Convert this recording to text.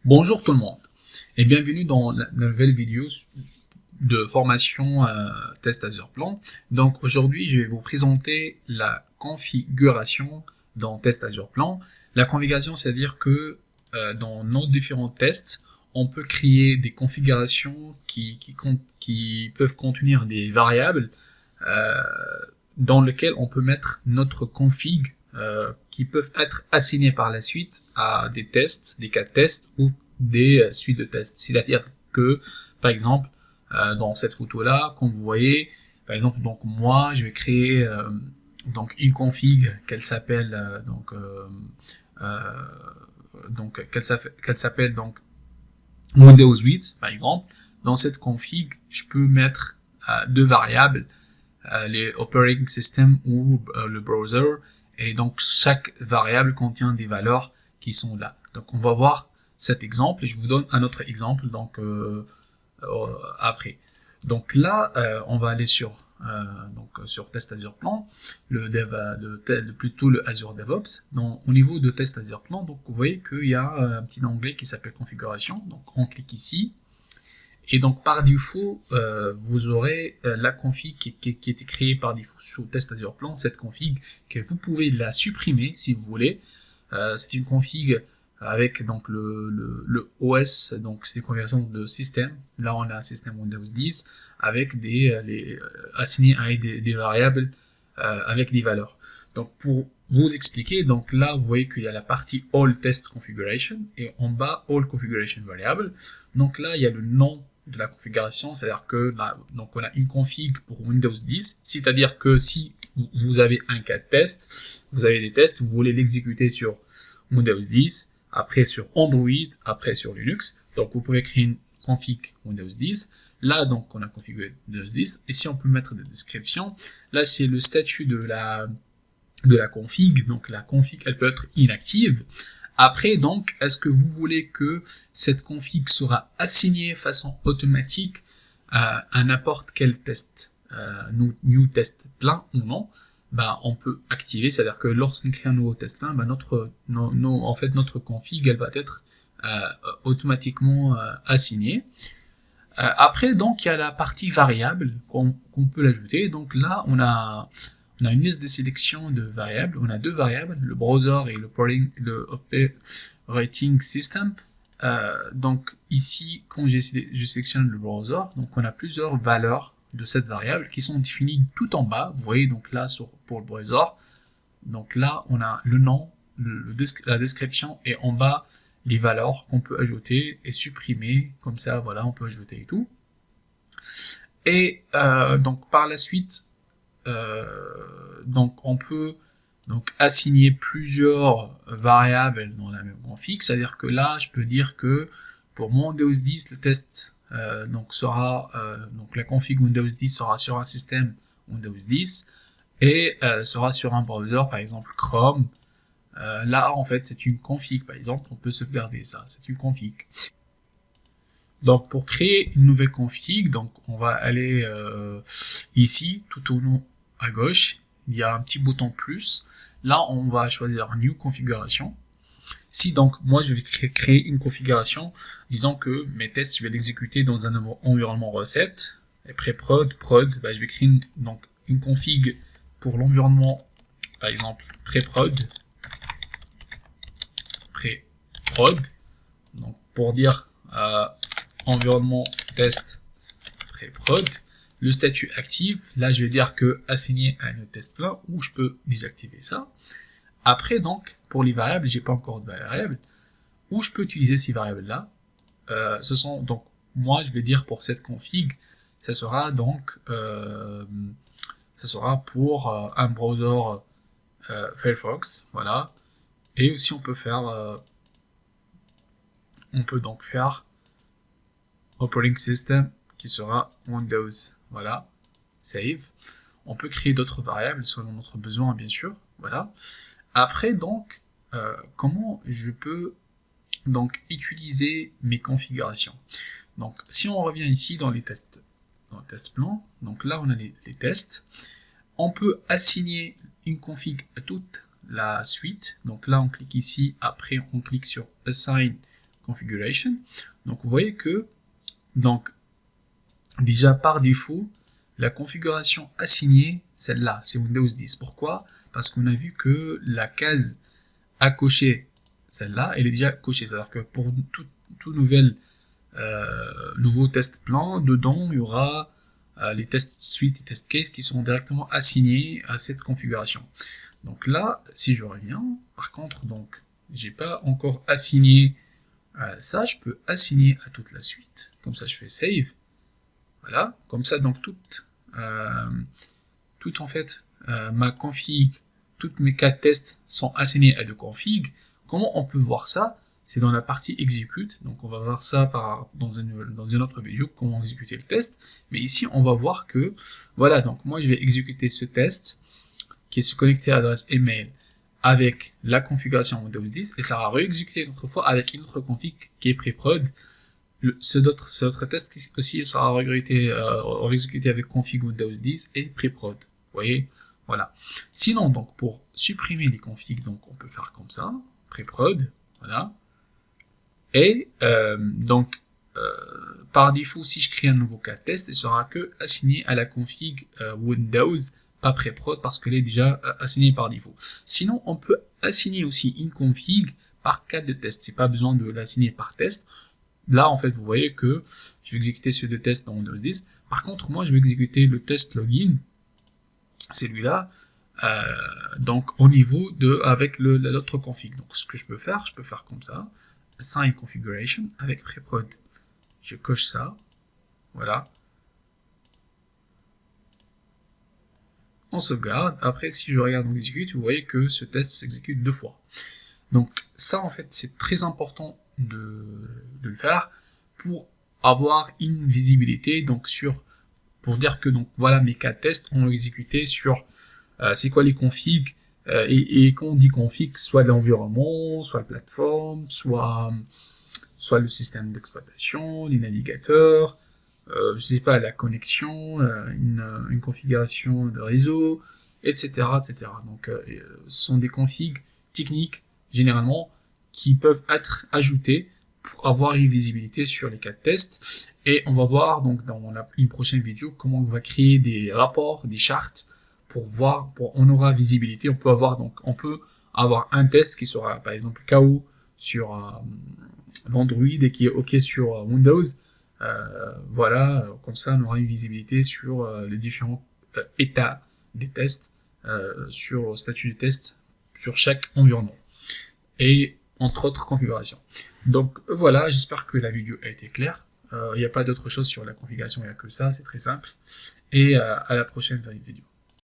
Bonjour tout le monde et bienvenue dans la nouvelle vidéo de formation test Azure Plan. Donc aujourd'hui je vais vous présenter la configuration dans test Azure Plan. La configuration, c'est-à-dire que dans nos différents tests, on peut créer des configurations qui peuvent contenir des variables dans lesquelles on peut mettre notre config qui peuvent être assignés par la suite à des tests, des cas de tests ou des suites de tests. C'est-à-dire que, par exemple, dans cette photo-là, comme vous voyez, par exemple, donc moi, je vais créer donc une config qu'elle s'appelle qu'elle s'appelle donc Windows 8, par exemple. Dans cette config, je peux mettre deux variables, les operating system ou le browser. Et donc, chaque variable contient des valeurs qui sont là. Donc, on va voir cet exemple et je vous donne un autre exemple donc après. Donc là, on va aller sur Test Azure Plan, plutôt le Azure DevOps. Donc, au niveau de Test Azure Plan, donc vous voyez qu'il y a un petit onglet qui s'appelle Configuration. Donc, on clique ici. Et donc, par défaut, vous aurez la config qui était créée par défaut sous Test Azure Plan, cette config, que vous pouvez la supprimer si vous voulez. C'est une config avec donc le OS, donc c'est une configuration de système. Là, on a un système Windows 10 avec assigné à des variables avec des valeurs. Donc, pour vous expliquer, donc là, vous voyez qu'il y a la partie All Test Configuration et en bas, All Configuration Variable. Donc là, il y a le nom de la configuration, c'est-à-dire que là, donc on a une config pour Windows 10, c'est-à-dire que si vous avez un cas de test, vous avez des tests, vous voulez l'exécuter sur Windows 10, après sur Android, après sur Linux, donc vous pouvez créer une config Windows 10, là donc on a configuré Windows 10, et si on peut mettre des descriptions, là c'est le statut de la config, donc la config elle peut être inactive. Après, donc, est-ce que vous voulez que cette config sera assignée façon automatique à n'importe quel test, new test plein ou non? Ben, on peut activer, c'est-à-dire que lorsqu'on crée un nouveau test plein, ben notre config, elle va être automatiquement assignée. Après, donc, il y a la partie variable qu'on peut l'ajouter. Donc là, on a une liste de sélection de variables. On a deux variables, le browser et le operating system. Donc ici, quand je sélectionne le browser, donc on a plusieurs valeurs de cette variable qui sont définies tout en bas. Vous voyez donc là pour le browser. Donc là, on a le nom, la description et en bas les valeurs qu'on peut ajouter et supprimer. Comme ça, voilà, on peut ajouter et tout. Et donc par la suite, donc on peut assigner plusieurs variables dans la même config, c'est-à-dire que là je peux dire que pour mon Windows 10 le test sera donc la config Windows 10 sera sur un système Windows 10 et sera sur un browser par exemple Chrome. Là en fait c'est une config, par exemple on peut sauvegarder ça, c'est une config. Donc pour créer une nouvelle config, donc on va aller ici tout au long à gauche, il y a un petit bouton plus. Là on va choisir New Configuration. Si donc moi je vais créer une configuration, disons que mes tests je vais l'exécuter dans un environnement recette, et pré-prod, prod, bah, je vais créer une config pour l'environnement par exemple pré-prod, donc pour dire environnement test pré-prod, le statut actif, là je vais dire que assigné à un test plein ou je peux désactiver ça. Après donc pour les variables, j'ai pas encore de variables, où je peux utiliser ces variables là. Ce sont donc moi je vais dire pour cette config, ça sera donc ça sera pour un browser Firefox, voilà. Et aussi on peut faire operating system qui sera Windows, voilà, save. On peut créer d'autres variables selon notre besoin bien sûr, voilà. Après donc comment je peux donc utiliser mes configurations. Donc si on revient ici dans les tests, dans le test plan, donc là on a les tests, on peut assigner une config à toute la suite. Donc là on clique ici, après on clique sur assign configuration. Donc vous voyez que donc déjà par défaut la configuration assignée, celle-là, c'est Windows 10. Pourquoi? Parce qu'on a vu que la case à cocher, celle-là, elle est déjà cochée. C'est-à-dire que pour tout nouveau test plan, dedans il y aura les test suite et test case qui seront directement assignés à cette configuration. Donc là, si je reviens, par contre, donc j'ai pas encore assigné ça, je peux assigner à toute la suite. Comme ça, je fais save. Voilà, comme ça, donc toute en fait ma config, toutes mes 4 tests sont assignés à 2 configs. Comment on peut voir ça? C'est dans la partie execute. Donc on va voir ça dans une autre vidéo, comment exécuter le test. Mais ici, on va voir que, voilà, donc moi je vais exécuter ce test qui est se connecter à l'adresse email avec la configuration Windows 10 et ça va réexécuter une autre fois avec une autre config qui est pré-prod. Ce autre test qui aussi sera réexécuté avec config Windows 10 et pré-prod. Vous voyez, voilà. Sinon, donc pour supprimer les configs, donc on peut faire comme ça, pré-prod, voilà. Et par défaut, si je crée un nouveau cas de test, il sera que assigné à la config Windows, pas pré-prod parce qu'elle est déjà assignée par défaut. Sinon, on peut assigner aussi une config par cas de test. C'est pas besoin de l'assigner par test. Là, en fait, vous voyez que je vais exécuter ce deux tests dans Windows 10. Par contre, moi, je vais exécuter le test login, celui-là, donc au niveau avec l'autre config. Donc, ce que je peux faire comme ça, assign configuration avec pré-prod. Je coche ça, voilà. On sauvegarde. Après, si je regarde en exécute, vous voyez que ce test s'exécute 2 fois. Donc, ça, en fait, c'est très important de le faire pour avoir une visibilité donc pour dire que donc voilà mes 4 tests ont exécuté sur c'est quoi les configs et quand on dit config, soit l'environnement, soit la plateforme, soit le système d'exploitation, les navigateurs, je sais pas, la connexion, une configuration de réseau, etc. Donc ce sont des configs techniques généralement qui peuvent être ajoutés pour avoir une visibilité sur les 4 tests. Et on va voir donc dans une prochaine vidéo comment on va créer des rapports, des chartes pour voir, on aura visibilité. On peut avoir un test qui sera par exemple KO sur l'Android et qui est OK sur Windows. Voilà, comme ça on aura une visibilité sur les différents états des tests, sur le statut du test, sur chaque environnement. Et entre autres configurations. Donc voilà, j'espère que la vidéo a été claire. Il n'y a pas d'autre chose sur la configuration, il n'y a que ça, c'est très simple. Et à la prochaine vidéo.